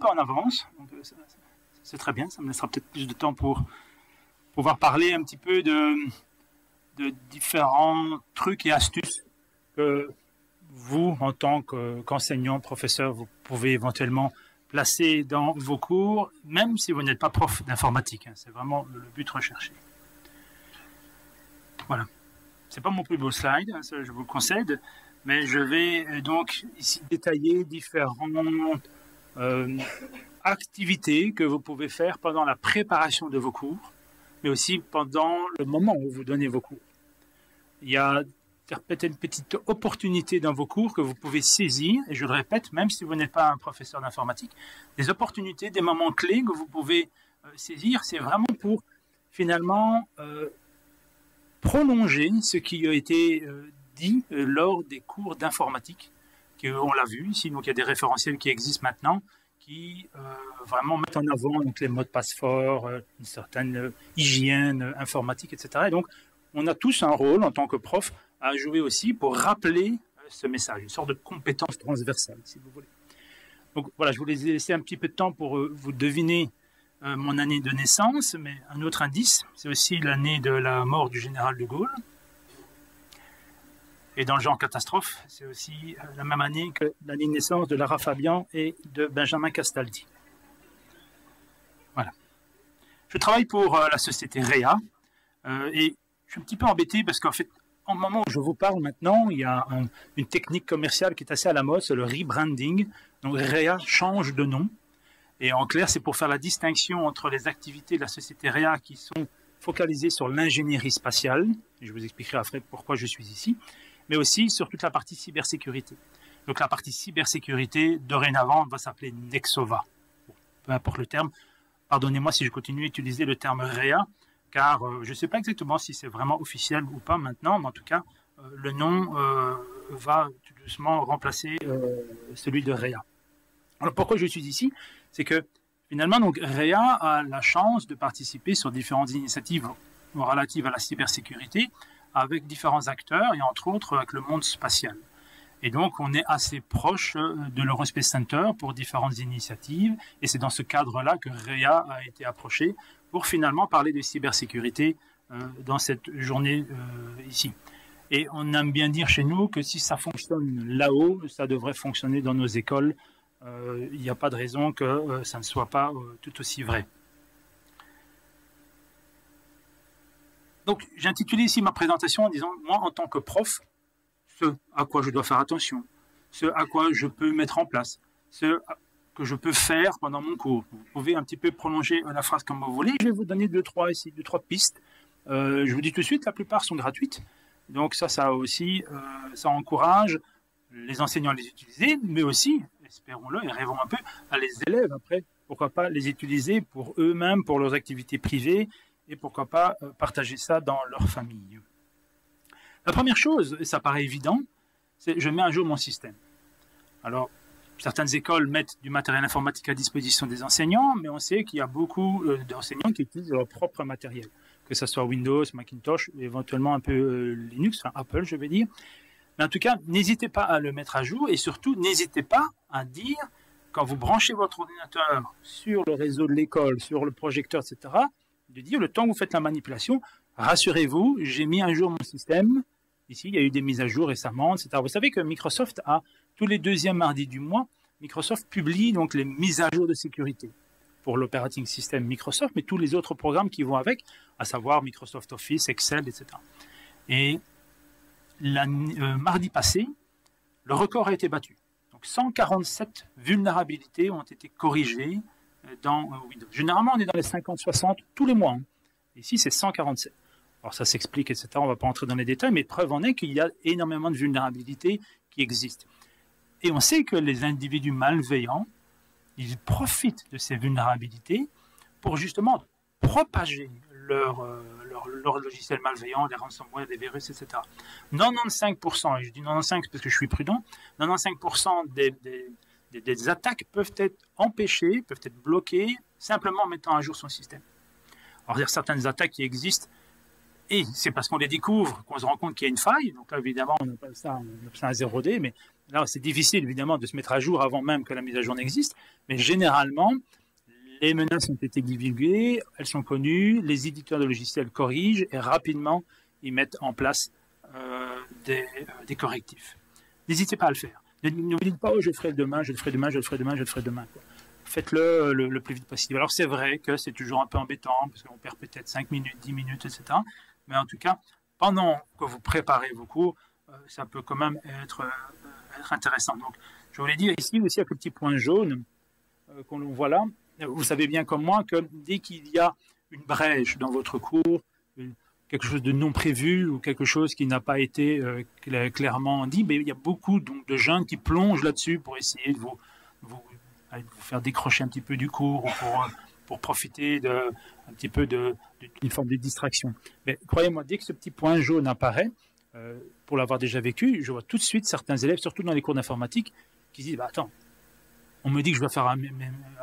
peu en avance, c'est très bien, ça me laissera peut-être plus de temps pour pouvoir parler un petit peu de différents trucs et astuces que vous, en tant qu'enseignant, professeur, vous pouvez éventuellement placer dans vos cours, même si vous n'êtes pas prof d'informatique. Hein, c'est vraiment le but recherché. Voilà. C'est pas mon plus beau slide, hein, ça je vous le concède, mais je vais donc ici détailler différentes activités que vous pouvez faire pendant la préparation de vos cours, mais aussi pendant le moment où vous donnez vos cours. Il y a peut-être une petite opportunité dans vos cours que vous pouvez saisir, et je le répète, même si vous n'êtes pas un professeur d'informatique, des opportunités, des moments clés que vous pouvez saisir, c'est vraiment pour finalement prolonger ce qui a été dit lors des cours d'informatique, on l'a vu ici, donc il y a des référentiels qui existent maintenant, qui vraiment mettent en avant donc, les mots de passe forts, une certaine hygiène informatique, etc. Et donc, on a tous un rôle en tant que prof à jouer aussi pour rappeler ce message, une sorte de compétence transversale, si vous voulez. Donc voilà, je voulais laisser un petit peu de temps pour vous deviner mon année de naissance, mais un autre indice, c'est aussi l'année de la mort du général de Gaulle. Et dans le genre catastrophe, c'est aussi la même année que l'année de naissance de Lara Fabian et de Benjamin Castaldi. Voilà. Je travaille pour la société REA et je suis un petit peu embêté parce qu'en fait, au moment où je vous parle maintenant, il y a une technique commerciale qui est assez à la mode, c'est le rebranding. Donc REA change de nom. Et en clair, c'est pour faire la distinction entre les activités de la société REA qui sont focalisées sur l'ingénierie spatiale. Et je vous expliquerai après pourquoi je suis ici. Mais aussi sur toute la partie cybersécurité. Donc la partie cybersécurité, dorénavant, va s'appeler Nexova. Bon, peu importe le terme. Pardonnez-moi si je continue à utiliser le terme REA, car je ne sais pas exactement si c'est vraiment officiel ou pas maintenant, mais en tout cas, le nom va tout doucement remplacer celui de REA. Alors pourquoi je suis ici? C'est que finalement, donc, REA a la chance de participer sur différentes initiatives relatives à la cybersécurité, avec différents acteurs et entre autres avec le monde spatial. Et donc, on est assez proche de l'Eurospace Center pour différentes initiatives et c'est dans ce cadre-là que REA a été approché pour finalement parler de cybersécurité dans cette journée ici. Et on aime bien dire chez nous que si ça fonctionne là-haut, ça devrait fonctionner dans nos écoles. Il n'y a pas de raison que ça ne soit pas tout aussi vrai. Donc, j'ai intitulé ici ma présentation en disant, moi, en tant que prof, ce à quoi je dois faire attention, ce à quoi je peux mettre en place, ce que je peux faire pendant mon cours. Vous pouvez un petit peu prolonger la phrase comme vous voulez. Je vais vous donner deux, trois pistes. Je vous dis tout de suite, la plupart sont gratuites. Donc, ça aussi, ça encourage les enseignants à les utiliser, mais aussi, espérons-le et rêvons un peu, à les élèves après. Pourquoi pas les utiliser pour eux-mêmes, pour leurs activités privées, et pourquoi pas partager ça dans leur famille. La première chose, et ça paraît évident, c'est je mets à jour mon système. Alors, certaines écoles mettent du matériel informatique à disposition des enseignants, mais on sait qu'il y a beaucoup d'enseignants qui utilisent leur propre matériel, que ce soit Windows, Macintosh, éventuellement un peu Linux, enfin Apple, je vais dire. Mais en tout cas, n'hésitez pas à le mettre à jour et surtout, n'hésitez pas à dire, quand vous branchez votre ordinateur sur le réseau de l'école, sur le projecteur, etc., de dire le temps que vous faites la manipulation, rassurez-vous, j'ai mis à jour mon système. Ici, il y a eu des mises à jour récemment, etc. Vous savez que Microsoft a, tous les deuxièmes mardis du mois, Microsoft publie donc les mises à jour de sécurité pour l'operating system Microsoft, mais tous les autres programmes qui vont avec, à savoir Microsoft Office, Excel, etc. Et mardi passé, le record a été battu. Donc 147 vulnérabilités ont été corrigées dans Windows. Généralement, on est dans les 50-60 tous les mois. Hein. Ici, c'est 147. Alors ça s'explique, etc. On ne va pas entrer dans les détails, mais preuve en est qu'il y a énormément de vulnérabilités qui existent. Et on sait que les individus malveillants, ils profitent de ces vulnérabilités pour justement propager leur logiciel malveillant, les ransomware, les virus, etc. 95%, et je dis 95 parce que je suis prudent, 95% des attaques peuvent être empêchées, peuvent être bloquées, simplement en mettant à jour son système. Alors, il y a certaines attaques qui existent, et c'est parce qu'on les découvre qu'on se rend compte qu'il y a une faille. Donc là, évidemment, on appelle ça un 0D, mais Là, c'est difficile, évidemment, de se mettre à jour avant même que la mise à jour n'existe, mais généralement, les menaces ont été divulguées, elles sont connues, les éditeurs de logiciels corrigent et rapidement, ils mettent en place des correctifs. N'hésitez pas à le faire. Ne vous dites pas, oh, je le ferai demain, je le ferai demain, je le ferai demain, je le ferai demain. Faites-le le plus vite possible. Alors, c'est vrai que c'est toujours un peu embêtant, parce qu'on perd peut-être 5 minutes, 10 minutes, etc. Mais en tout cas, pendant que vous préparez vos cours, ça peut quand même être intéressant. Donc, je voulais dire ici aussi avec le petit point jaune qu'on voit là. Vous savez bien comme moi que dès qu'il y a une brèche dans votre cours, quelque chose de non prévu ou quelque chose qui n'a pas été clairement dit, mais il y a beaucoup donc, de jeunes qui plongent là-dessus pour essayer de vous faire décrocher un petit peu du cours ou pour profiter un petit peu d'une forme de distraction. Mais croyez-moi, dès que ce petit point jaune apparaît, pour l'avoir déjà vécu, je vois tout de suite certains élèves, surtout dans les cours d'informatique, qui disent bah, attends, on me dit que je dois faire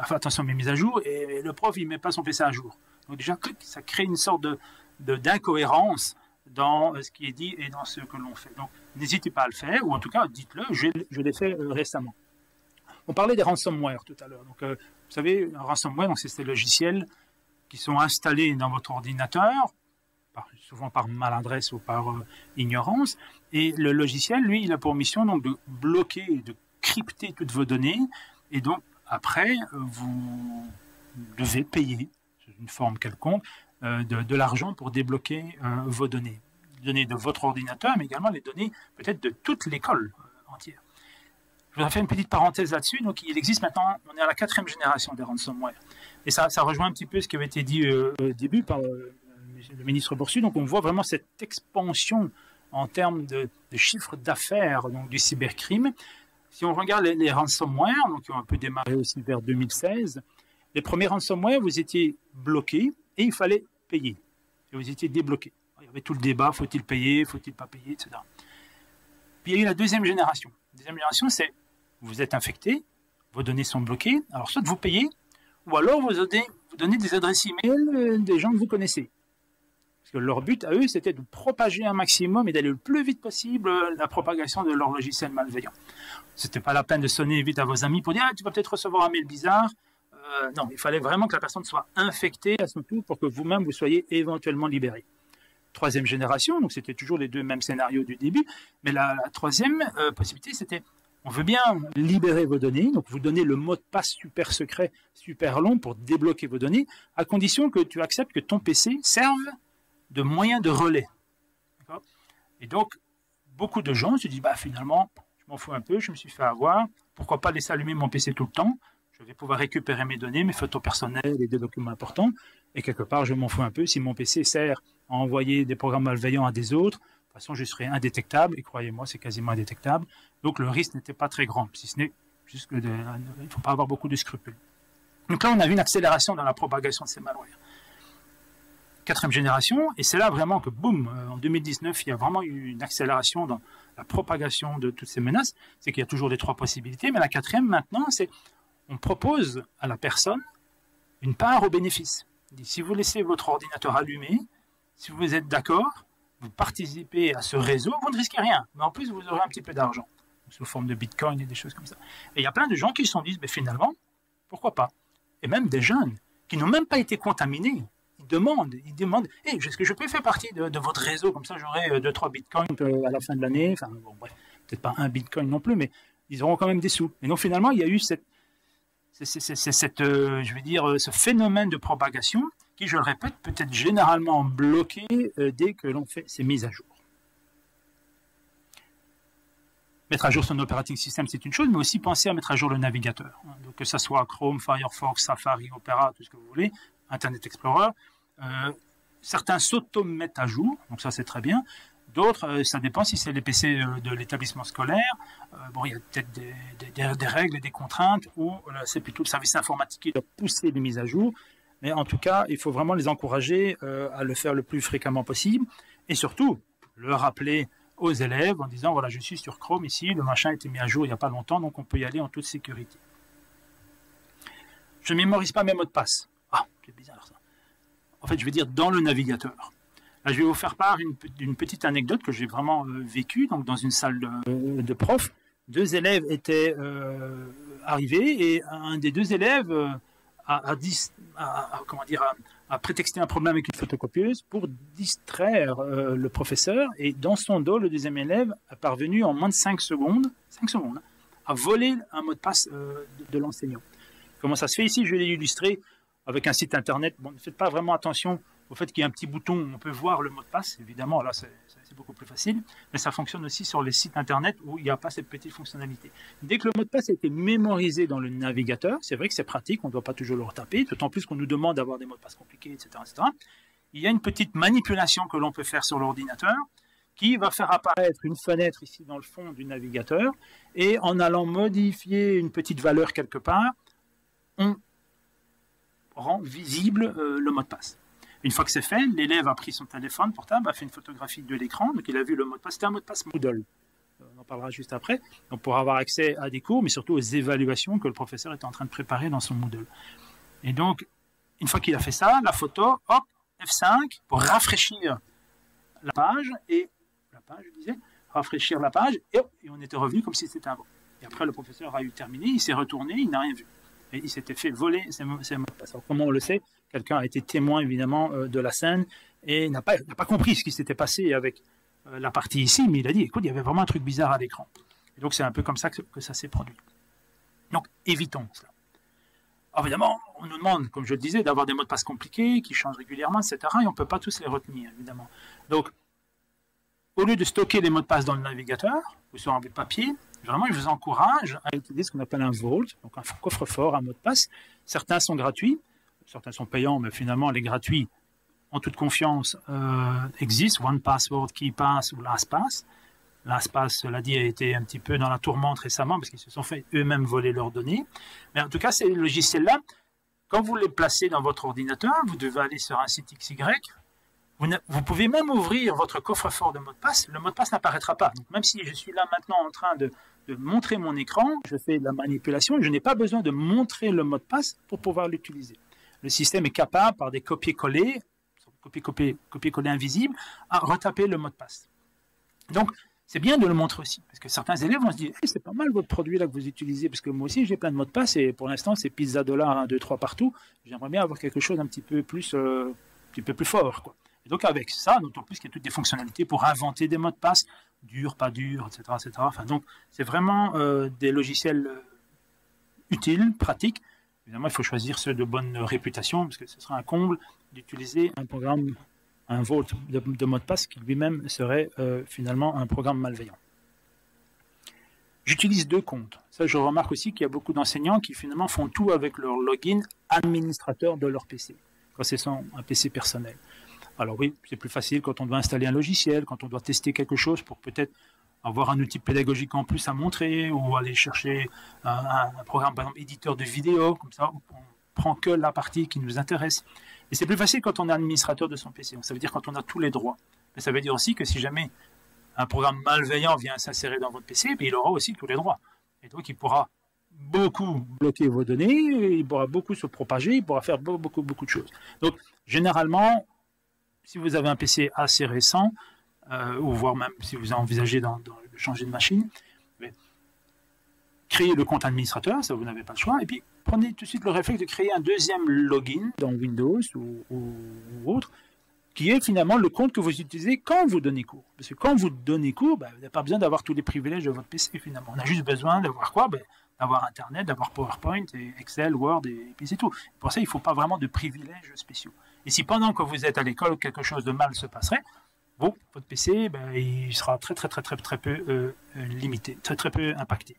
attention à mes mises à jour et le prof il met pas son PC à jour. Donc déjà ça crée une sorte d'incohérence dans ce qui est dit et dans ce que l'on fait. Donc n'hésitez pas à le faire, ou en tout cas dites-le, je l'ai fait récemment. On parlait des ransomware tout à l'heure. Donc vous savez, un ransomware, c'est ces logiciels qui sont installés dans votre ordinateur, souvent par maladresse ou par ignorance, et le logiciel, lui, il a pour mission donc de bloquer, de crypter toutes vos données, et donc après, vous devez payer, sous une forme quelconque, de l'argent pour débloquer vos données. Les données de votre ordinateur, mais également les données peut-être de toute l'école entière. Je voudrais faire une petite parenthèse là-dessus. Donc, il existe maintenant, on est à la 4e génération des ransomware. Et ça rejoint un petit peu ce qui avait été dit au début par le ministre Boursu. Donc, on voit vraiment cette expansion en termes de chiffre d'affaires du cybercrime. Si on regarde les ransomware, donc qui ont un peu démarré aussi vers 2016, les premiers ransomware, vous étiez bloqué et il fallait payer. Et vous étiez débloqué. Il y avait tout le débat, faut-il payer, faut-il pas payer, etc. Puis il y a eu la 2e génération. La 2e génération, c'est vous êtes infecté, vos données sont bloquées, alors soit vous payez, ou alors vous donnez des adresses email des gens que vous connaissez. Parce que leur but à eux, c'était de propager un maximum et d'aller le plus vite possible la propagation de leur logiciel malveillant. C'était pas la peine de sonner vite à vos amis pour dire tu vas peut-être recevoir un mail bizarre. Non, il fallait vraiment que la personne soit infectée à son tour pour que vous-même vous soyez éventuellement libéré. 3e génération, donc c'était toujours les deux mêmes scénarios du début, mais la 3e possibilité, c'était on veut bien libérer vos données, donc vous donnez le mot de passe super secret, super long pour débloquer vos données, à condition que tu acceptes que ton PC serve de moyen de relais. Et donc, beaucoup de gens se disent, bah, finalement, je m'en fous un peu, je me suis fait avoir, pourquoi pas laisser allumer mon PC tout le temps, je vais pouvoir récupérer mes données, mes photos personnelles et des documents importants, et quelque part, je m'en fous un peu, si mon PC sert à envoyer des programmes malveillants à des autres, de toute façon, je serai indétectable, et croyez-moi, c'est quasiment indétectable. Donc, le risque n'était pas très grand, si ce n'est juste qu'il ne faut pas avoir beaucoup de scrupules. Donc là, on a vu une accélération dans la propagation de ces malwares. 4e génération, et c'est là vraiment que, boum, en 2019, il y a vraiment eu une accélération dans la propagation de toutes ces menaces. C'est qu'il y a toujours les 3 possibilités, mais la 4e, maintenant, c'est on propose à la personne une part au bénéfice. Si vous laissez votre ordinateur allumé, si vous êtes d'accord, vous participez à ce réseau, vous ne risquez rien, mais en plus vous aurez un petit peu d'argent, sous forme de bitcoin et des choses comme ça. Et il y a plein de gens qui se sont dit, mais finalement, pourquoi pas? Et même des jeunes qui n'ont même pas été contaminés, ils demandent, hey, est-ce que je peux faire partie de votre réseau, comme ça j'aurai 2-3 bitcoins à la fin de l'année, enfin bon, bref, peut-être pas un bitcoin non plus, mais ils auront quand même des sous. Et donc finalement, il y a eu ce phénomène de propagation qui, je le répète, peut être généralement bloqué dès que l'on fait ces mises à jour. Mettre à jour son operating system, c'est une chose, mais aussi penser à mettre à jour le navigateur. Donc, que ce soit Chrome, Firefox, Safari, Opera, tout ce que vous voulez, Internet Explorer. Certains s'auto-mettent à jour, donc ça c'est très bien. D'autres, ça dépend si c'est les PC de l'établissement scolaire. Bon, il y a peut-être des règles et des contraintes, ou c'est plutôt le service informatique qui doit pousser les mises à jour. Mais en tout cas, il faut vraiment les encourager à le faire le plus fréquemment possible. Et surtout, le rappeler aux élèves en disant, voilà, je suis sur Chrome ici, le machin a été mis à jour il n'y a pas longtemps, donc on peut y aller en toute sécurité. Je ne mémorise pas mes mots de passe. Ah, c'est bizarre ça. En fait, je vais dire dans le navigateur. Là, je vais vous faire part d'une petite anecdote que j'ai vraiment vécue, donc dans une salle de prof. 2 élèves étaient arrivés et un des 2 élèves a prétexté un problème avec une photocopieuse pour distraire le professeur. Et dans son dos, le 2e élève a parvenu en moins de 5 secondes, à voler un mot de passe de l'enseignant. Comment ça se fait ici? Je l'ai illustré avec un site internet. Bon, ne faites pas vraiment attention au fait qu'il y a un petit bouton où on peut voir le mot de passe. Évidemment, là, c'est beaucoup plus facile. Mais ça fonctionne aussi sur les sites internet où il n'y a pas cette petite fonctionnalité. Dès que le mot de passe a été mémorisé dans le navigateur, c'est vrai que c'est pratique, on ne doit pas toujours le retaper, d'autant plus qu'on nous demande d'avoir des mots de passe compliqués, etc., etc. Il y a une petite manipulation que l'on peut faire sur l'ordinateur qui va faire apparaître une fenêtre ici dans le fond du navigateur, et en allant modifier une petite valeur quelque part, on rend visible le mot de passe. Une fois que c'est fait, l'élève a pris son téléphone portable, a fait une photographie de l'écran, donc il a vu le mot de passe. C'était un mot de passe Moodle. On en parlera juste après. Donc pour avoir accès à des cours, mais surtout aux évaluations que le professeur était en train de préparer dans son Moodle. Et donc, une fois qu'il a fait ça, la photo, hop, F5 pour rafraîchir la page, rafraîchir la page, et on était revenu comme si c'était avant. Et après, le professeur a eu terminé, il s'est retourné, il n'a rien vu. Et il s'était fait voler ses mots de passe. Alors, comment on le sait? Quelqu'un a été témoin, évidemment, de la scène et n'a pas compris ce qui s'était passé avec la partie ici, mais il a dit, écoute, il y avait vraiment un truc bizarre à l'écran. Et donc, c'est un peu comme ça que ça s'est produit. Donc, évitons cela. Alors, évidemment, on nous demande, comme je le disais, d'avoir des mots de passe compliqués, qui changent régulièrement, etc. Et on ne peut pas tous les retenir, évidemment. Donc, au lieu de stocker les mots de passe dans le navigateur ou sur un bout de papier, vraiment, je vous encourage à utiliser ce qu'on appelle un vault, donc un coffre-fort, un mot de passe. Certains sont gratuits, certains sont payants, mais finalement, les gratuits, en toute confiance, existent. OnePassword, KeePass ou LastPass. LastPass, cela dit, a été un petit peu dans la tourmente récemment parce qu'ils se sont fait eux-mêmes voler leurs données. Mais en tout cas, ces logiciels-là, quand vous les placez dans votre ordinateur, vous devez aller sur un site XY. Vous pouvez même ouvrir votre coffre-fort de mot de passe, le mot de passe n'apparaîtra pas. Donc, même si je suis là maintenant en train de montrer mon écran, je fais de la manipulation, je n'ai pas besoin de montrer le mot de passe pour pouvoir l'utiliser. Le système est capable, par des copier-coller invisibles, à retaper le mot de passe. Donc, c'est bien de le montrer aussi, parce que certains élèves vont se dire hey, c'est pas mal votre produit là que vous utilisez, parce que moi aussi j'ai plein de mots de passe, et pour l'instant c'est pizza dollar 1, 2, 3 partout, j'aimerais bien avoir quelque chose un petit peu plus fort, quoi. Et donc avec ça, d'autant plus qu'il y a toutes des fonctionnalités pour inventer des mots de passe, dur, pas dur, etc. etc. Enfin, donc c'est vraiment des logiciels utiles, pratiques. Évidemment, il faut choisir ceux de bonne réputation, parce que ce sera un comble d'utiliser un programme, un vault de mot de passe qui lui-même serait finalement un programme malveillant. J'utilise 2 comptes. Ça, je remarque aussi qu'il y a beaucoup d'enseignants qui finalement font tout avec leur login administrateur de leur PC, quand c'est un PC personnel. Alors oui, c'est plus facile quand on doit installer un logiciel, quand on doit tester quelque chose pour peut-être avoir un outil pédagogique en plus à montrer, ou aller chercher un programme, par exemple, éditeur de vidéo, comme ça, on prend que la partie qui nous intéresse. Et c'est plus facile quand on est administrateur de son PC. Ça veut dire quand on a tous les droits. Mais ça veut dire aussi que si jamais un programme malveillant vient s'insérer dans votre PC, il aura aussi tous les droits. Et donc, il pourra beaucoup bloquer vos données, il pourra beaucoup se propager, il pourra faire beaucoup de choses. Donc, généralement, si vous avez un PC assez récent, ou voire même si vous envisagez de changer de machine, créez le compte administrateur, ça vous n'avez pas le choix, et puis prenez tout de suite le réflexe de créer un deuxième login dans Windows ou autre, qui est finalement le compte que vous utilisez quand vous donnez cours. Parce que quand vous donnez cours, vous n'avez pas besoin d'avoir tous les privilèges de votre PC finalement. On a juste besoin d'avoir quoi? D'avoir Internet, d'avoir PowerPoint, et Excel, Word, et puis c'est tout. Pour ça, il ne faut pas vraiment de privilèges spéciaux. Et si pendant que vous êtes à l'école, quelque chose de mal se passerait, votre PC, il sera très peu limité, très peu impacté.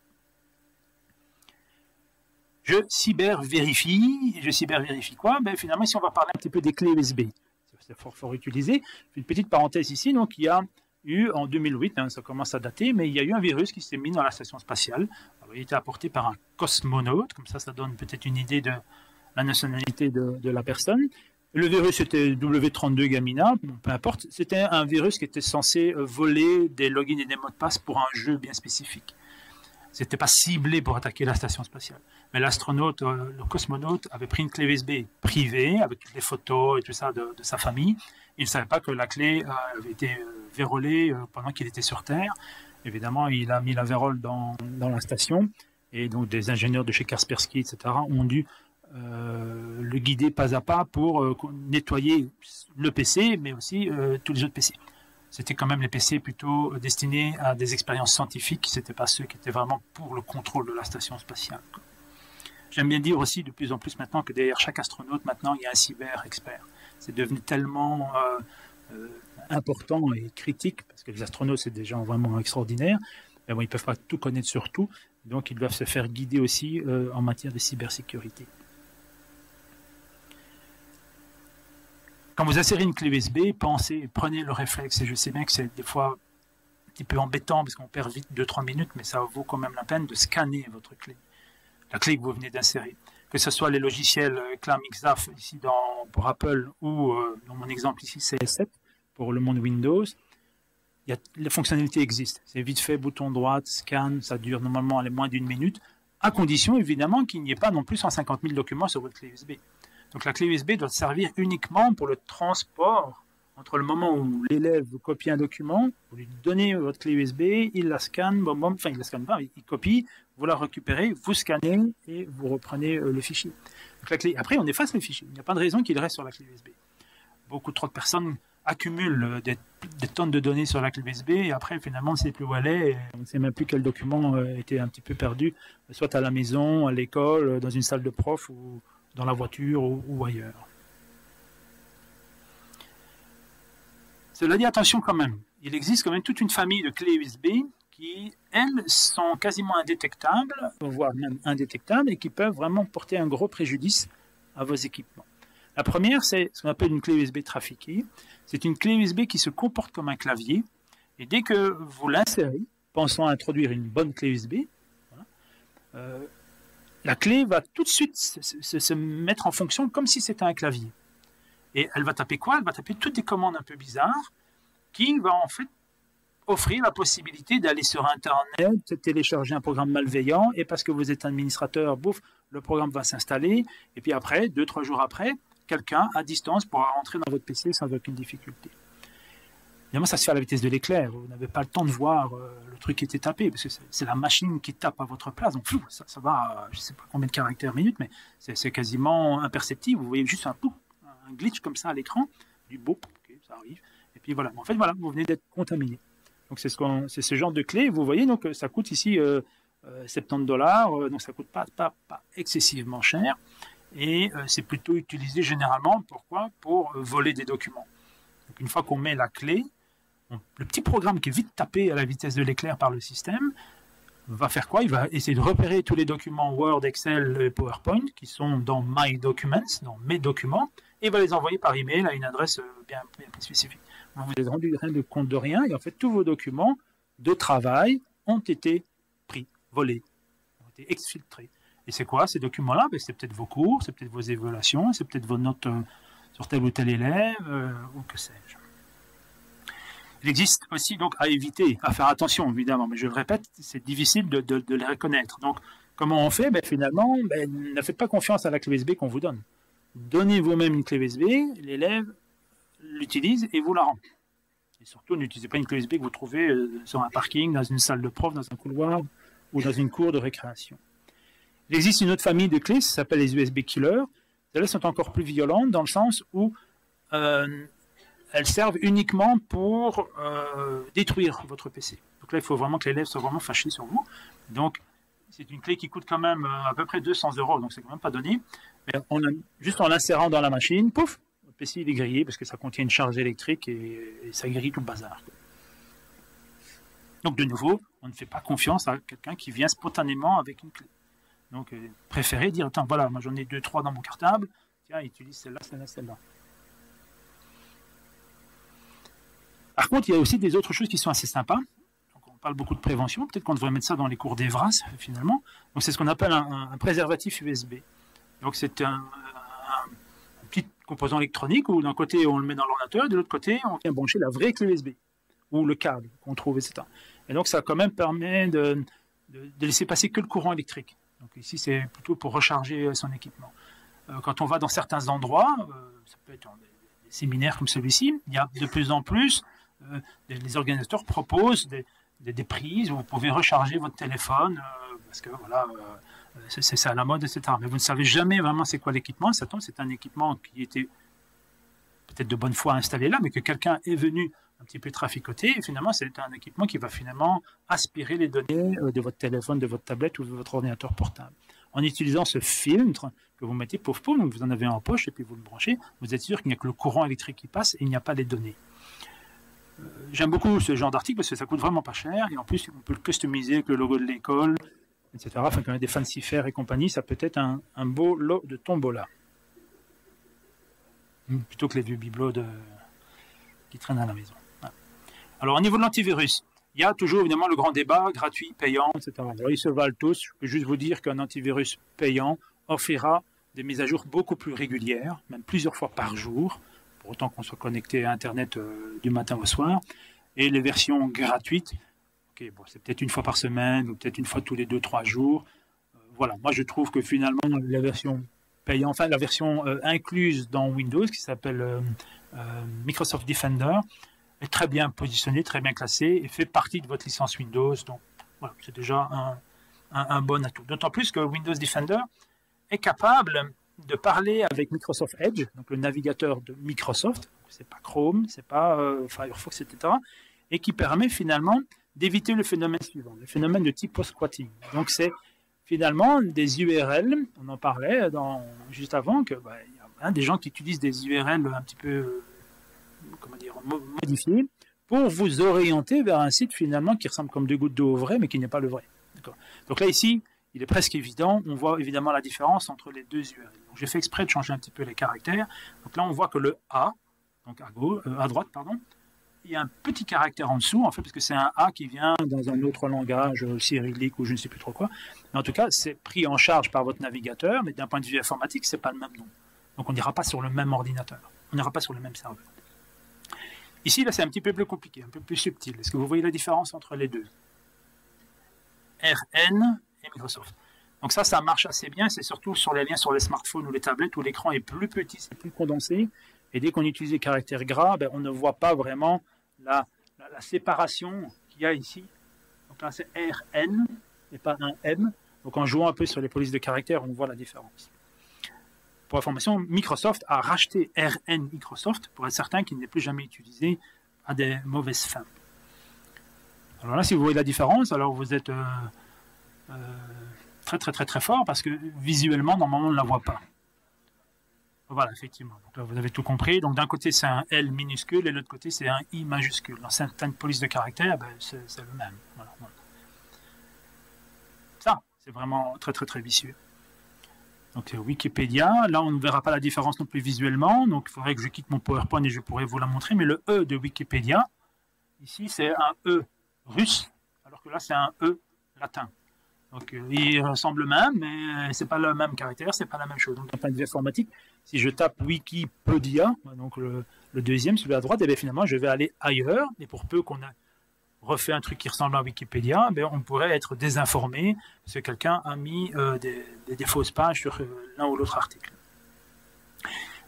Je cyber-vérifie quoi? Finalement, ici, on va parler un petit peu des clés USB. C'est fort utilisé. Une petite parenthèse ici, donc il y a eu en 2008, ça commence à dater, mais il y a eu un virus qui s'est mis dans la station spatiale. Alors, il a été apporté par un cosmonaute, comme ça donne peut-être une idée de la nationalité de la personne. Le virus était W32 Gamina, peu importe. C'était un virus qui était censé voler des logins et des mots de passe pour un jeu bien spécifique. C'était pas ciblé pour attaquer la station spatiale. Mais l'astronaute, le cosmonaute, avait pris une clé USB privée avec toutes les photos et tout ça de sa famille. Il ne savait pas que la clé avait été vérolée pendant qu'il était sur Terre. Évidemment, il a mis la vérole dans la station, et donc des ingénieurs de chez Kaspersky, etc., ont dû le guider pas à pas pour nettoyer le PC, mais aussi tous les autres PC. C'était quand même les PC plutôt destinés à des expériences scientifiques, ce n'étaient pas ceux qui étaient vraiment pour le contrôle de la station spatiale. J'aime bien dire aussi de plus en plus maintenant que derrière chaque astronaute, maintenant, il y a un cyber-expert. C'est devenu tellement important et critique, parce que les astronautes, c'est des gens vraiment extraordinaires, mais bon, ils ne peuvent pas tout connaître sur tout, donc ils doivent se faire guider aussi en matière de cybersécurité. Quand vous insérez une clé USB, prenez le réflexe, et je sais bien que c'est des fois un petit peu embêtant, parce qu'on perd vite 2-3 minutes, mais ça vaut quand même la peine de scanner votre clé, la clé que vous venez d'insérer. Que ce soit les logiciels ClamXDAF ici pour Apple, ou dans mon exemple ici CS7 pour le monde Windows, les fonctionnalités existent. C'est vite fait, bouton droit, scan, ça dure normalement moins d'1 minute, à condition évidemment qu'il n'y ait pas non plus 150 000 documents sur votre clé USB. Donc la clé USB doit servir uniquement pour le transport entre le moment où l'élève vous copie un document, vous lui donnez votre clé USB, il la scanne, enfin il la scanne pas, il copie, vous la récupérez, vous scannez et vous reprenez le fichier. Donc la clé, après on efface le fichier, il n'y a pas de raison qu'il reste sur la clé USB. Beaucoup trop de personnes accumulent des tonnes de données sur la clé USB et après finalement on ne sait plus où elle est, et on ne sait même plus quel document était un petit peu perdu, soit à la maison, à l'école, dans une salle de prof ou dans la voiture ou ailleurs. Cela dit, attention quand même, il existe quand même toute une famille de clés USB qui, elles, sont quasiment indétectables, voire même indétectables, et qui peuvent vraiment porter un gros préjudice à vos équipements. La première, c'est ce qu'on appelle une clé USB trafiquée. C'est une clé USB qui se comporte comme un clavier, et dès que vous l'insérez, pensant introduire une bonne clé USB, voilà, la clé va tout de suite se mettre en fonction comme si c'était un clavier. Et elle va taper quoi? Elle va taper toutes des commandes un peu bizarres qui va en fait offrir la possibilité d'aller sur Internet, télécharger un programme malveillant, et parce que vous êtes administrateur, bouf, le programme va s'installer, et puis après, 2-3 jours après, quelqu'un à distance pourra rentrer dans votre PC sans aucune difficulté. Évidemment, ça se fait à la vitesse de l'éclair. Vous n'avez pas le temps de voir le truc qui était tapé, parce que c'est la machine qui tape à votre place. Donc, ça va, je ne sais pas combien de caractères minutes, mais c'est quasiment imperceptible. Vous voyez juste un glitch comme ça à l'écran, du beau, okay, ça arrive. Et puis voilà. En fait, voilà, vous venez d'être contaminé. Donc, c'est ce genre de clé. Vous voyez, donc ça coûte ici $70, donc ça ne coûte pas excessivement cher. Et c'est plutôt utilisé généralement, pourquoi? Pour voler des documents. Donc, une fois qu'on met la clé, le petit programme qui est vite tapé à la vitesse de l'éclair par le système va faire quoi? Il va essayer de repérer tous les documents Word, Excel et PowerPoint qui sont dans My Documents, dans mes documents, et il va les envoyer par email à une adresse bien spécifique. Vous vous êtes rendu compte de rien, et en fait tous vos documents de travail ont été pris, volés, ont été exfiltrés. Et c'est quoi ces documents-là? C'est peut-être vos cours, c'est peut-être vos évaluations, c'est peut-être vos notes sur tel ou tel élève, ou que sais-je. Il existe aussi donc à éviter, à faire attention évidemment, mais je le répète, c'est difficile de les reconnaître. Donc comment on fait? Finalement, ne faites pas confiance à la clé USB qu'on vous donne. Donnez vous-même une clé USB, l'élève l'utilise et vous la rend. Et surtout, n'utilisez pas une clé USB que vous trouvez sur un parking, dans une salle de prof, dans un couloir ou dans une cour de récréation. Il existe une autre famille de clés, ça s'appelle les USB killers. Celles-là sont encore plus violentes dans le sens où elles servent uniquement pour détruire votre PC. Donc là, il faut vraiment que l'élève soit vraiment fâché sur vous. Donc, c'est une clé qui coûte quand même à peu près 200 €, donc c'est quand même pas donné. Mais juste en l'insérant dans la machine, pouf, le PC il est grillé parce que ça contient une charge électrique et ça grille tout le bazar. Donc de nouveau, on ne fait pas confiance à quelqu'un qui vient spontanément avec une clé. Donc préférez dire, attends, voilà, moi j'en ai 2-3 dans mon cartable, tiens, utilise celle-là, celle-là, celle-là. Par contre, il y a aussi des autres choses qui sont assez sympas. Donc, on parle beaucoup de prévention. Peut-être qu'on devrait mettre ça dans les cours d'Evras, finalement. Donc, c'est ce qu'on appelle un préservatif USB. Donc, c'est un petit composant électronique où d'un côté, on le met dans l'ordinateur, et de l'autre côté, on vient brancher la vraie clé USB ou le câble qu'on trouve, etc. Et donc, ça quand même permet de laisser passer que le courant électrique. Donc, ici, c'est plutôt pour recharger son équipement. Quand on va dans certains endroits, ça peut être des séminaires comme celui-ci, il y a de plus en plus les organisateurs proposent des prises, où vous pouvez recharger votre téléphone, parce que voilà, c'est ça à la mode, etc. Mais vous ne savez jamais vraiment c'est quoi l'équipement. Ça tombe, c'est un équipement qui était peut-être de bonne foi installé là, mais que quelqu'un est venu un petit peu traficoter, et finalement c'est un équipement qui va finalement aspirer les données de votre téléphone, de votre tablette ou de votre ordinateur portable. En utilisant ce filtre que vous mettez pouf pouf, donc vous en avez un en poche et puis vous le branchez, vous êtes sûr qu'il n'y a que le courant électrique qui passe et il n'y a pas les données. J'aime beaucoup ce genre d'article parce que ça coûte vraiment pas cher et en plus on peut le customiser avec le logo de l'école, etc. Enfin, quand on a des fancifères et compagnie, ça peut être un beau lot de tombola. Plutôt que les vieux bibelots qui traînent à la maison. Voilà. Alors, au niveau de l'antivirus, il y a toujours évidemment le grand débat, gratuit, payant, etc. Alors, ils se valent tous. Je peux juste vous dire qu'un antivirus payant offrira des mises à jour beaucoup plus régulières, même plusieurs fois par jour, pour autant qu'on soit connecté à Internet du matin au soir. Et les versions gratuites, okay, bon, c'est peut-être une fois par semaine ou peut-être une fois tous les 2-3 jours. Voilà, moi je trouve que finalement la version payante, enfin la version incluse dans Windows qui s'appelle Microsoft Defender est très bien positionnée, très bien classée et fait partie de votre licence Windows. Donc voilà, c'est déjà un bon atout. D'autant plus que Windows Defender est capable de parler avec Microsoft Edge, donc le navigateur de Microsoft, c'est pas Chrome, c'est pas Firefox, etc., et qui permet finalement d'éviter le phénomène suivant, le phénomène de typo squatting. Donc c'est finalement des URL, on en parlait juste avant, que y a des gens qui utilisent des URL un petit peu modifiées pour vous orienter vers un site finalement qui ressemble comme deux gouttes d'eau au vrai, mais qui n'est pas le vrai. Donc là ici, il est presque évident, on voit évidemment la différence entre les deux URL. J'ai fait exprès de changer un petit peu les caractères. Donc là on voit que le A, donc à droite, pardon, il y a un petit caractère en dessous, en fait, parce que c'est un A qui vient dans un autre langage cyrillique ou je ne sais plus trop quoi. Mais en tout cas, c'est pris en charge par votre navigateur, mais d'un point de vue informatique, c'est pas le même nom. Donc on n'ira pas sur le même ordinateur, on n'ira pas sur le même serveur. Ici, là, c'est un petit peu plus compliqué, un peu plus subtil. Est-ce que vous voyez la différence entre les deux? RN et Microsoft. Donc ça marche assez bien, c'est surtout sur les liens sur les smartphones ou les tablettes où l'écran est plus petit, c'est plus condensé. Et dès qu'on utilise les caractères gras, on ne voit pas vraiment la séparation qu'il y a ici. Donc là, c'est RN et pas un M. Donc en jouant un peu sur les polices de caractères, on voit la différence. Pour information, Microsoft a racheté RN Microsoft pour être certain qu'il n'est plus jamais utilisé à des mauvaises fins. Alors là, si vous voyez la différence, alors vous êtes très fort parce que visuellement, normalement, on ne la voit pas. Voilà, effectivement. Donc là, vous avez tout compris. Donc d'un côté, c'est un L minuscule et de l'autre côté, c'est un I majuscule. Dans certaines polices de caractères, c'est le même. Voilà. Ça, c'est vraiment très vicieux. Donc Wikipédia, là, on ne verra pas la différence non plus visuellement. Donc il faudrait que je quitte mon PowerPoint et je pourrais vous la montrer. Mais le E de Wikipédia, ici, c'est un E russe, alors que là, c'est un E latin. Donc ils ressemblent même, mais c'est pas le même caractère, c'est pas la même chose. Donc d'un point de vue informatique, si je tape Wikipédia, donc le deuxième, celui à droite, et bien finalement je vais aller ailleurs, et pour peu qu'on ait refait un truc qui ressemble à Wikipédia, on pourrait être désinformé, parce que quelqu'un a mis des fausses pages sur l'un ou l'autre article.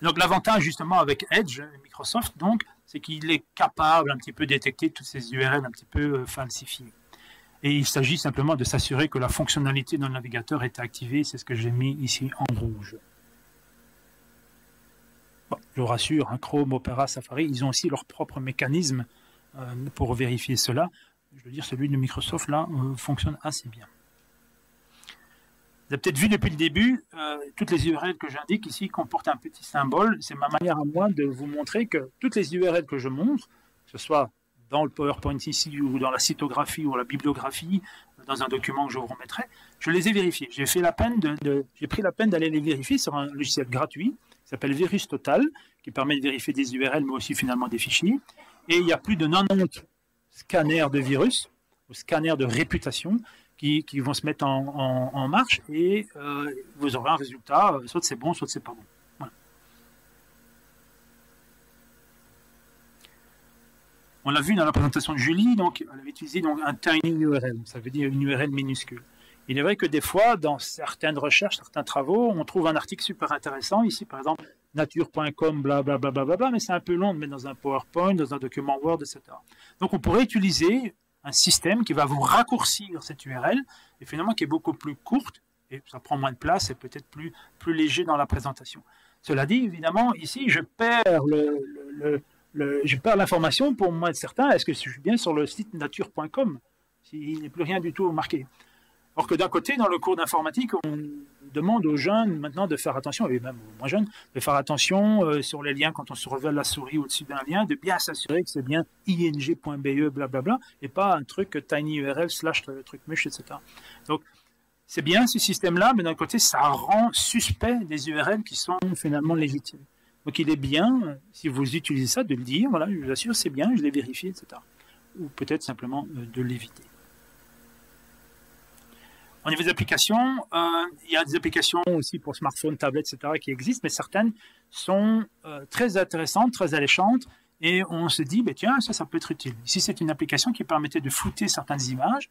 Donc l'avantage justement avec Edge, Microsoft, donc, c'est qu'il est capable un petit peu de détecter toutes ces URL un petit peu falsifiées. Et il s'agit simplement de s'assurer que la fonctionnalité dans le navigateur est activée. C'est ce que j'ai mis ici en rouge. Bon, je vous rassure, Chrome, Opera, Safari, ils ont aussi leur propre mécanisme pour vérifier cela. Je veux dire, celui de Microsoft, là, fonctionne assez bien. Vous avez peut-être vu depuis le début, toutes les URL que j'indique ici comportent un petit symbole. C'est ma manière à moi de vous montrer que toutes les URL que je montre, que ce soit dans le PowerPoint ici, ou dans la cytographie, ou la bibliographie, dans un document que je vous remettrai, je les ai vérifiés. J'ai pris la peine d'aller les vérifier sur un logiciel gratuit qui s'appelle VirusTotal, qui permet de vérifier des URL, mais aussi finalement des fichiers. Et il y a plus de 90 scanners de virus, ou scanners de réputation, qui vont se mettre en marche, et vous aurez un résultat, soit c'est bon, soit c'est pas bon. On l'a vu dans la présentation de Julie, donc elle avait utilisé un tiny URL, ça veut dire une URL minuscule. Il est vrai que des fois, dans certaines recherches, certains travaux, on trouve un article super intéressant. Ici, par exemple, nature.com, blablabla, mais c'est un peu long de mettre dans un PowerPoint, dans un document Word, etc. Donc on pourrait utiliser un système qui va vous raccourcir cette URL, et finalement qui est beaucoup plus courte, et ça prend moins de place et peut-être plus léger dans la présentation. Cela dit, évidemment, ici, je perds l'information pour moi être certain, est-ce que je suis bien sur le site nature.com, s'il n'est plus rien du tout marqué. Or que d'un côté, dans le cours d'informatique, on demande aux jeunes maintenant de faire attention, et même aux moins jeunes, de faire attention sur les liens quand on se révèle la souris au-dessus d'un lien, de bien s'assurer que c'est bien ing.be, blablabla, et pas un truc tinyurl / truc mush, etc. Donc, c'est bien ce système-là, mais d'un côté, ça rend suspect des URL qui sont finalement légitimes. Donc, il est bien, si vous utilisez ça, de le dire, voilà, je vous assure, c'est bien, je l'ai vérifié, etc. Ou peut-être simplement de l'éviter. Au niveau des applications, il y a des applications aussi pour smartphones, tablettes, etc. qui existent, mais certaines sont très intéressantes, très alléchantes, et on se dit, ben, tiens, ça peut être utile. Ici, c'est une application qui permettait de flouter certaines images,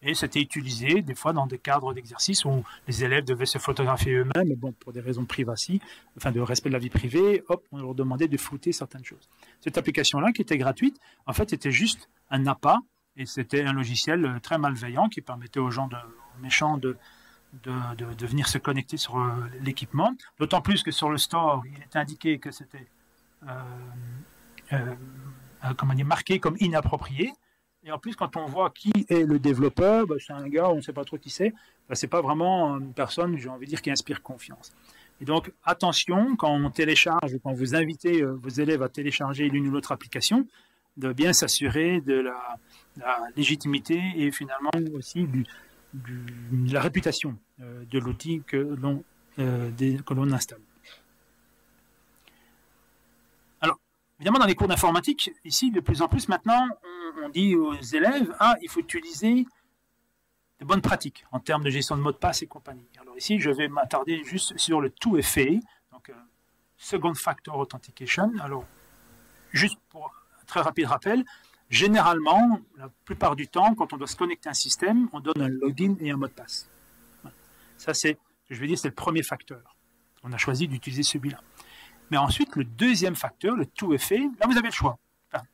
et c'était utilisé des fois dans des cadres d'exercice où les élèves devaient se photographier eux-mêmes, mais bon, pour des raisons de privacy, enfin de respect de la vie privée, hop, on leur demandait de flouter certaines choses. Cette application-là, qui était gratuite, en fait, était juste un appât, et c'était un logiciel très malveillant qui permettait aux gens méchants de venir se connecter sur l'équipement. D'autant plus que sur le store, il était indiqué que c'était marqué comme inapproprié. Et en plus, quand on voit qui est le développeur, c'est un gars, on ne sait pas trop qui c'est. C'est pas vraiment une personne, j'ai envie de dire, qui inspire confiance. Et donc, attention, quand on télécharge, quand vous invitez vos élèves à télécharger l'une ou l'autre application, de bien s'assurer de la légitimité et finalement aussi de la réputation de l'outil que l'on installe. Alors, évidemment, dans les cours d'informatique, ici, de plus en plus maintenant, on dit aux élèves, il faut utiliser de bonnes pratiques en termes de gestion de mots de passe et compagnie. Alors ici, je vais m'attarder juste sur le 2FA, donc Second Factor Authentication. Alors, juste pour un très rapide rappel, généralement, la plupart du temps, quand on doit se connecter à un système, on donne un login et un mot de passe. Voilà. Ça, c'est le premier facteur. On a choisi d'utiliser celui-là. Mais ensuite, le deuxième facteur, le 2FA, là, vous avez le choix. Enfin,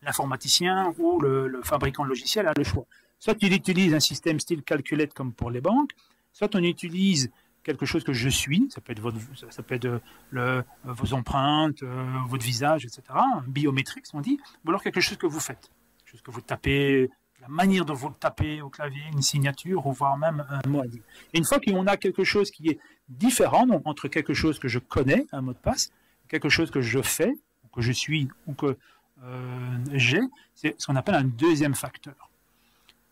l'informaticien ou le fabricant de logiciel a le choix. Soit il utilise un système style Calculate comme pour les banques, soit on utilise quelque chose que je suis, ça peut être vos empreintes, votre visage, etc., biométrique, on dit, ou alors quelque chose que vous faites, quelque chose que vous tapez, la manière dont vous le tapez au clavier, une signature, ou voire même un mot à dire. Et une fois qu'on a quelque chose qui est différent, donc, entre quelque chose que je connais, un mot de passe, quelque chose que je fais, ou que je suis, ou que j'ai, c'est ce qu'on appelle un deuxième facteur.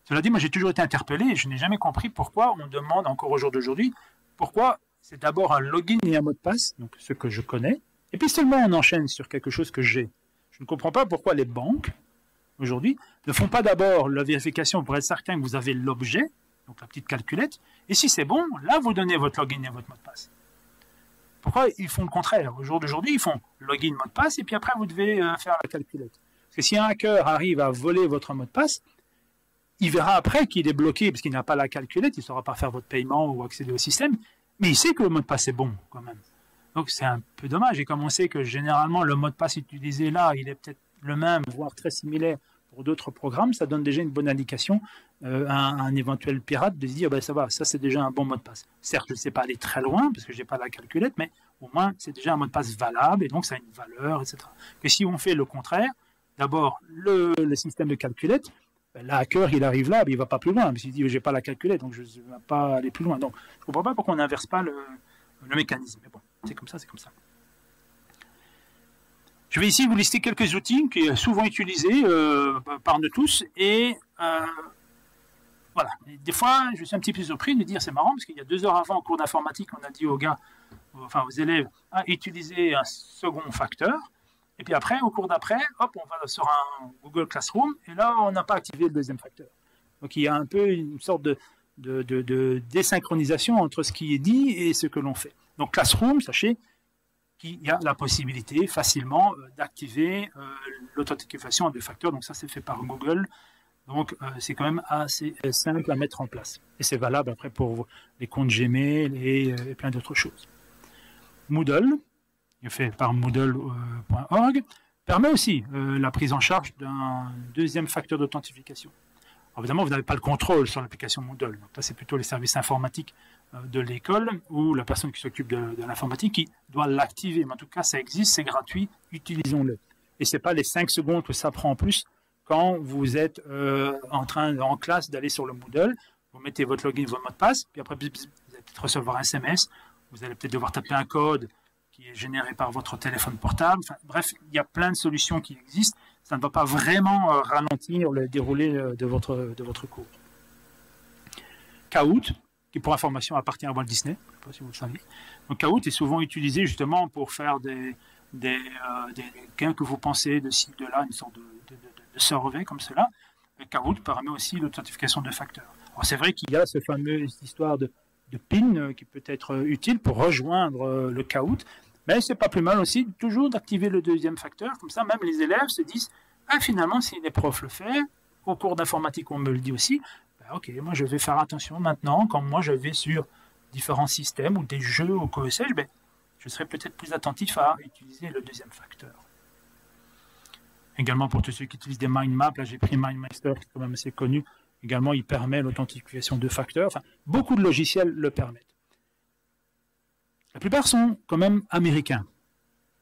Cela dit, moi j'ai toujours été interpellé, et je n'ai jamais compris pourquoi on demande encore au jour d'aujourd'hui, pourquoi c'est d'abord un login et un mot de passe, donc ce que je connais, et puis seulement on enchaîne sur quelque chose que j'ai. Je ne comprends pas pourquoi les banques, aujourd'hui, ne font pas d'abord la vérification pour être certain que vous avez l'objet, donc la petite calculette, et si c'est bon, là vous donnez votre login et votre mot de passe. Pourquoi ils font le contraire? Au jour d'aujourd'hui, ils font login, mot de passe, et puis après vous devez faire la calculette. Parce que si un hacker arrive à voler votre mot de passe, il verra après qu'il est bloqué parce qu'il n'a pas la calculette, il ne saura pas faire votre paiement ou accéder au système, mais il sait que le mot de passe est bon quand même. Donc c'est un peu dommage. Et comme on sait que généralement le mot de passe utilisé là, il est peut-être le même, voire très similaire pour d'autres programmes, ça donne déjà une bonne indication à un éventuel pirate de se dire ça va, ça c'est déjà un bon mot de passe. Certes, je ne sais pas aller très loin parce que je n'ai pas la calculette, mais au moins c'est déjà un mot de passe valable et donc ça a une valeur, etc. Que si on fait le contraire, d'abord le système de calculette, le hacker, il arrive là, mais il ne va pas plus loin, parce qu'il dit, j'ai pas la calculette, donc je ne vais pas aller plus loin. Donc, je ne comprends pas pourquoi on n'inverse pas le mécanisme. Mais bon, c'est comme ça, c'est comme ça. Je vais ici vous lister quelques outils qui sont souvent utilisés par nous tous, et voilà. Et des fois, je suis un petit peu surpris de dire, c'est marrant, parce qu'il y a 2 heures avant, au cours d'informatique, on a dit aux gars, enfin aux élèves, utiliser un second facteur. Et puis après, au cours d'après, hop, on va sur un Google Classroom, et là, on n'a pas activé le deuxième facteur. Donc, il y a un peu une sorte de désynchronisation entre ce qui est dit et ce que l'on fait. Donc, Classroom, sachez qu'il y a la possibilité facilement d'activer l'authentification à 2 facteurs. Donc, ça, c'est fait par Google. Donc, c'est quand même assez simple à mettre en place. Et c'est valable après pour les comptes Gmail et plein d'autres choses. Moodle. Fait par moodle.org. permet aussi la prise en charge d'un deuxième facteur d'authentification. Évidemment, vous n'avez pas le contrôle sur l'application Moodle. Donc là, c'est plutôt les services informatiques de l'école ou la personne qui s'occupe de l'informatique qui doit l'activer. Mais en tout cas, ça existe, c'est gratuit, utilisons-le. Et ce n'est pas les 5 secondes que ça prend en plus quand vous êtes en classe d'aller sur le Moodle. Vous mettez votre login, votre mot de passe, puis après, vous allez peut-être recevoir un SMS, vous allez peut-être devoir taper un code qui est généré par votre téléphone portable. Enfin, bref, il y a plein de solutions qui existent. Ça ne va pas vraiment ralentir le déroulé de votre cours. Kahoot, qui pour information appartient à Walt Disney, je ne sais pas si vous le saviez. Donc Kahoot est souvent utilisé justement pour faire des gains que vous pensez de ci, de là, une sorte de survey comme cela. Kahoot permet aussi l'authentification de facteurs. Alors c'est vrai qu'il y a cette fameuse histoire de PIN qui peut être utile pour rejoindre le Kahoot, mais c'est pas plus mal aussi toujours d'activer le deuxième facteur, comme ça même les élèves se disent ah, finalement si les profs le font, au cours d'informatique on me le dit aussi, ben, ok, moi je vais faire attention maintenant, quand moi je vais sur différents systèmes ou des jeux ou que sais-je, ben, je serai peut-être plus attentif à utiliser le deuxième facteur. Également pour tous ceux qui utilisent des mind maps, là j'ai pris MindMeister qui est quand même assez connu, également il permet l'authentification de facteurs, enfin beaucoup de logiciels le permettent. La plupart sont quand même américains,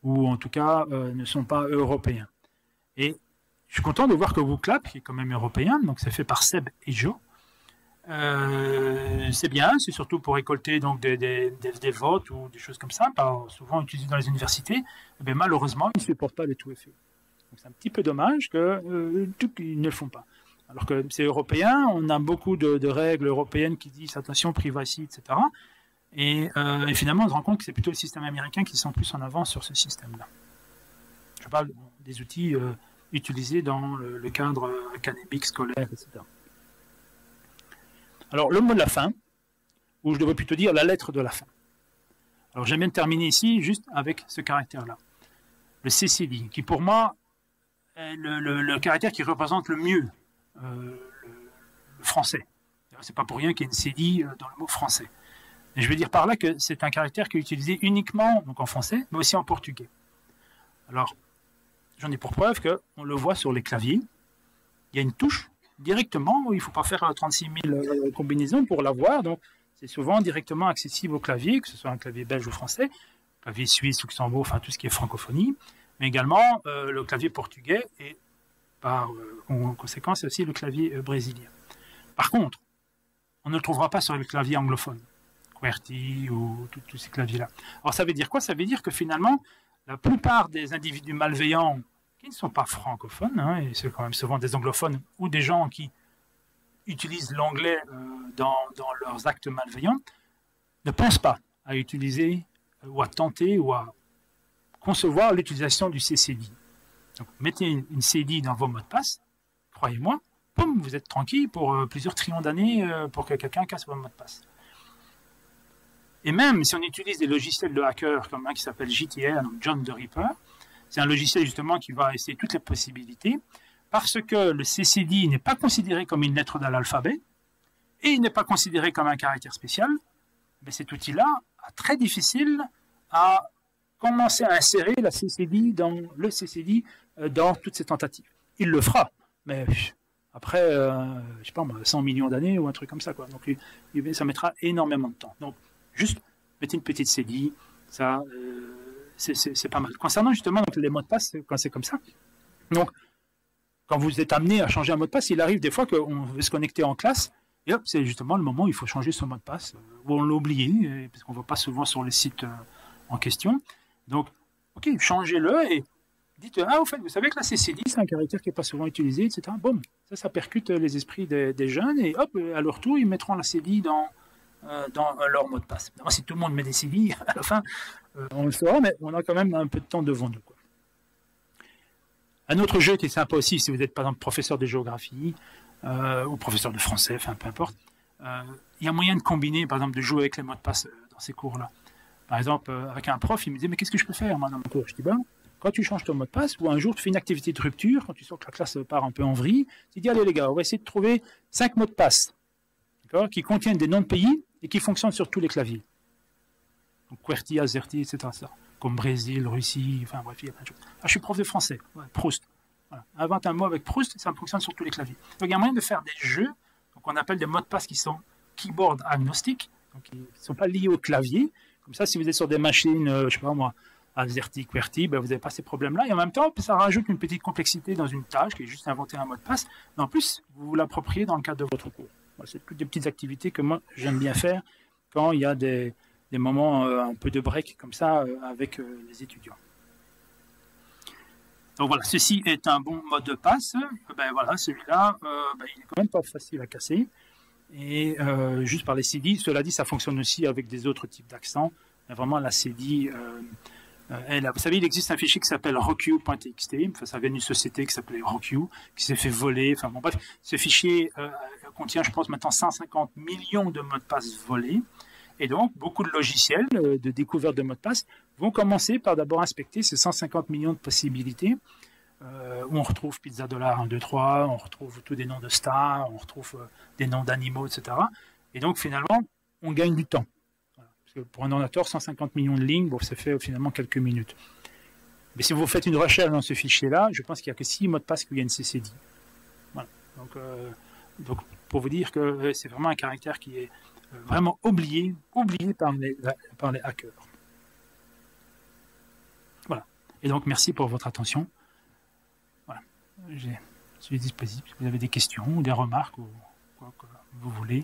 ou en tout cas ne sont pas européens. Et je suis content de voir que WooClap, qui est quand même européen, donc c'est fait par Seb et Joe, c'est bien, c'est surtout pour récolter donc, des votes ou des choses comme ça, souvent utilisés dans les universités, mais malheureusement ils ne supportent pas les 2FA. Donc c'est un petit peu dommage qu'ils ne le font pas. Alors que c'est européen, on a beaucoup de règles européennes qui disent attention, privacy, etc. Et finalement, on se rend compte que c'est plutôt les systèmes américains qui sont plus en avance sur ce système-là. Je parle des outils utilisés dans le cadre académique, scolaire, etc. Alors, le mot de la fin, ou je devrais plutôt dire la lettre de la fin. Alors, j'aime bien terminer ici juste avec ce caractère-là. Le CCD, qui pour moi est le caractère qui représente le mieux le français. C'est pas pour rien qu'il y a une CD dans le mot français. Et je veux dire par là que c'est un caractère qui est utilisé uniquement donc en français, mais aussi en portugais. Alors, j'en ai pour preuve qu'on le voit sur les claviers. Il y a une touche directement, où il ne faut pas faire 36 000 combinaisons pour l'avoir. Donc, c'est souvent directement accessible au clavier, que ce soit un clavier belge ou français, clavier suisse, luxembourg, enfin tout ce qui est francophonie, mais également le clavier portugais et par conséquence aussi le clavier brésilien. Par contre, on ne le trouvera pas sur le clavier anglophone. QWERTY ou tous ces claviers-là. Alors ça veut dire quoi? Ça veut dire que finalement, la plupart des individus malveillants qui ne sont pas francophones, hein, et c'est quand même souvent des anglophones ou des gens qui utilisent l'anglais dans leurs actes malveillants, ne pensent pas à utiliser ou à tenter ou à concevoir l'utilisation du CCD. Donc mettez une CD dans vos mots de passe, croyez-moi, boum, vous êtes tranquille pour plusieurs trillions d'années pour que quelqu'un casse vos mots de passe. Et même si on utilise des logiciels de hacker comme un qui s'appelle JTR, donc John the Ripper, c'est un logiciel justement qui va essayer toutes les possibilités, parce que le CCD n'est pas considéré comme une lettre de l'alphabet, et il n'est pas considéré comme un caractère spécial, mais cet outil-là est très difficile à commencer à insérer la CCD dans le CCD dans toutes ces tentatives. Il le fera, mais après, je sais pas, 100 millions d'années ou un truc comme ça, quoi. Donc ça mettra énormément de temps. Donc, juste mettez une petite CD, ça, c'est pas mal. Concernant justement donc, les mots de passe, quand c'est comme ça, donc, quand vous êtes amené à changer un mot de passe, il arrive des fois qu'on veut se connecter en classe, et hop, c'est justement le moment où il faut changer son mot de passe, où on l'a oublié, parce qu'on ne va pas souvent sur les sites en question. Donc, ok, changez-le et dites, ah, au fait, vous savez que la CCD, c'est un caractère qui n'est pas souvent utilisé, etc. Boum, ça percute les esprits des jeunes, et hop, à leur tour, ils mettront la CCD dans leur mot de passe. Alors, si tout le monde met des CD, à la fin, on le saura, mais on a quand même un peu de temps devant nous, quoi. Un autre jeu qui est sympa aussi, si vous êtes par exemple professeur de géographie ou professeur de français, enfin peu importe, il y a moyen de combiner, par exemple, de jouer avec les mots de passe dans ces cours-là. Par exemple, avec un prof, il me disait, mais qu'est-ce que je peux faire moi dans mon cours? Je dis, ben, quand tu changes ton mot de passe, ou un jour tu fais une activité de rupture, quand tu sens que la classe part un peu en vrille, tu dis, allez les gars, on va essayer de trouver 5 mots de passe qui contiennent des noms de pays et qui fonctionnent sur tous les claviers. Donc QWERTY, AZERTY, etc. comme Brésil, Russie, enfin bref, il y a plein de choses. Ah, je suis prof de français, ouais, Proust. Voilà. Invente un mot avec Proust, ça fonctionne sur tous les claviers. Donc il y a moyen de faire des jeux, donc on appelle des mots de passe qui sont keyboard agnostiques, donc qui ne sont pas liés au clavier. Comme ça, si vous êtes sur des machines, je ne sais pas moi, AZERTY, QWERTY, ben vous n'avez pas ces problèmes-là. Et en même temps, ça rajoute une petite complexité dans une tâche qui est juste inventer un mot de passe. Mais en plus, vous vous l'appropriez dans le cadre de votre cours. Voilà, c'est toutes des petites activités que moi, j'aime bien faire quand il y a des moments un peu de break comme ça avec les étudiants. Donc voilà, ceci est un bon mot de passe. Ben voilà, celui-là, il est quand même pas facile à casser. Et juste par les CD, cela dit, ça fonctionne aussi avec des autres types d'accents. Vraiment, la CD, vous savez, il existe un fichier qui s'appelle rockyou.txt. Enfin, ça vient d'une société qui s'appelait Rockyou, qui s'est fait voler. Enfin bon, bref, ce fichier contient, je pense, maintenant 150 millions de mots de passe volés. Et donc, beaucoup de logiciels de découverte de mots de passe vont commencer par d'abord inspecter ces 150 millions de possibilités, où on retrouve Pizza Dollar 1, 2, 3, on retrouve tous des noms de stars, on retrouve des noms d'animaux, etc. Et donc, finalement, on gagne du temps. Voilà. Parce que pour un ordinateur, 150 millions de lignes, bon, ça fait finalement quelques minutes. Mais si vous faites une recherche dans ce fichier-là, je pense qu'il n'y a que 6 mots de passe qui viennent CCD. Voilà. Donc, pour vous dire que c'est vraiment un caractère qui est vraiment oublié par les hackers. Voilà. Et donc, merci pour votre attention. Voilà. Je suis disponible si vous avez des questions ou des remarques ou quoi que vous voulez.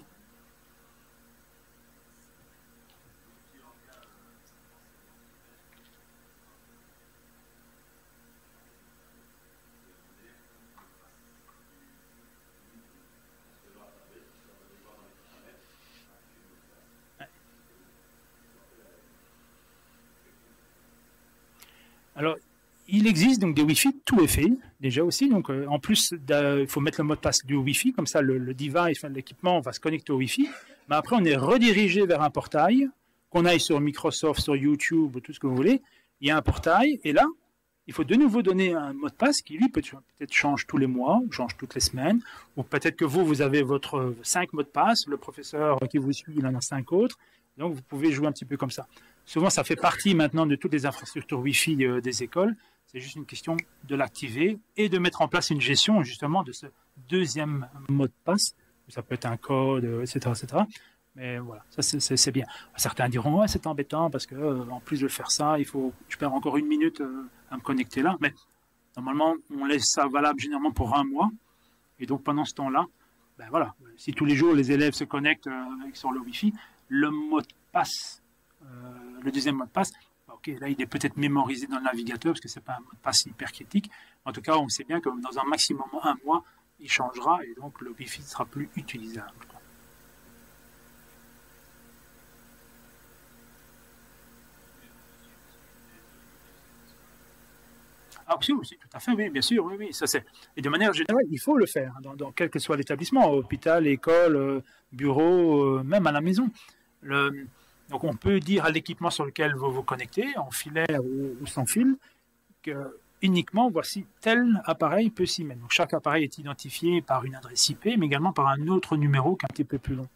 Alors, il existe donc des Wi-Fi, tout est fait déjà aussi. Donc, en plus, il faut mettre le mot de passe du Wi-Fi, comme ça, le device, l'équipement va se connecter au Wi-Fi. Mais après, on est redirigé vers un portail, qu'on aille sur Microsoft, sur YouTube, tout ce que vous voulez. Il y a un portail, et là, il faut de nouveau donner un mot de passe qui, lui, peut-être change tous les mois, ou change toutes les semaines, ou peut-être que vous avez votre 5 mots de passe, le professeur qui vous suit, il en a 5 autres. Donc, vous pouvez jouer un petit peu comme ça. Souvent, ça fait partie maintenant de toutes les infrastructures Wi-Fi des écoles. C'est juste une question de l'activer et de mettre en place une gestion justement de ce deuxième mot de passe. Ça peut être un code, etc., etc. Mais voilà, ça c'est bien. Certains diront, ouais, c'est embêtant parce que en plus de faire ça, je perds encore une minute à me connecter là. Mais normalement, on laisse ça valable généralement pour 1 mois. Et donc pendant ce temps-là, ben voilà, si tous les jours les élèves se connectent sur le Wi-Fi, le mot de passe, le deuxième mot de passe, ok, là il est peut-être mémorisé dans le navigateur parce que c'est pas un mot de passe hyper critique. En tout cas, on sait bien que dans un maximum 1 mois, il changera et donc le Wi-Fi ne sera plus utilisable. Ah, oui, tout à fait, oui, bien sûr, oui, oui. Ça, et de manière générale, il faut le faire, dans quel que soit l'établissement, hôpital, école, bureau, même à la maison. Donc, on peut dire à l'équipement sur lequel vous vous connectez, en filaire ou sans fil, que uniquement, voici tel appareil peut s'y mettre. Donc, chaque appareil est identifié par une adresse IP, mais également par un autre numéro qui est un petit peu plus long.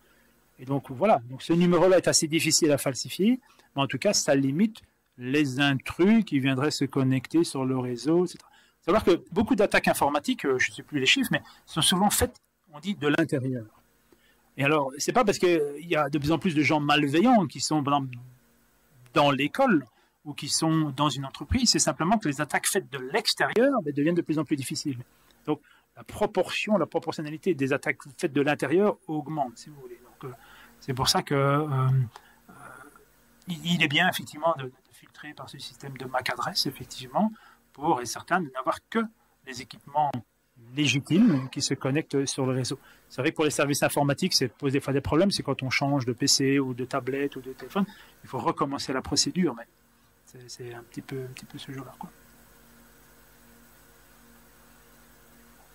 Et donc, voilà. Donc, ce numéro-là est assez difficile à falsifier, mais en tout cas, ça limite les intrus qui viendraient se connecter sur le réseau, etc. Il faut savoir que beaucoup d'attaques informatiques, je ne sais plus les chiffres, mais sont souvent faites, on dit, de l'intérieur. Et alors, c'est pas parce qu'il y a de plus en plus de gens malveillants qui sont dans l'école ou qui sont dans une entreprise, c'est simplement que les attaques faites de l'extérieur deviennent de plus en plus difficiles. Donc, la proportionnalité des attaques faites de l'intérieur augmente, si vous voulez. Donc, c'est pour ça que il est bien, effectivement, de filtrer par ce système de MAC adresse, effectivement, pour être certain de n'avoir que les équipements légitimes qui se connectent sur le réseau. C'est vrai que pour les services informatiques, ça pose des fois des problèmes, c'est quand on change de PC ou de tablette ou de téléphone, il faut recommencer la procédure, mais c'est un petit peu ce jeu-là, quoi.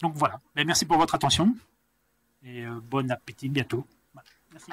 Donc voilà, mais merci pour votre attention et bon appétit bientôt. Voilà. Merci.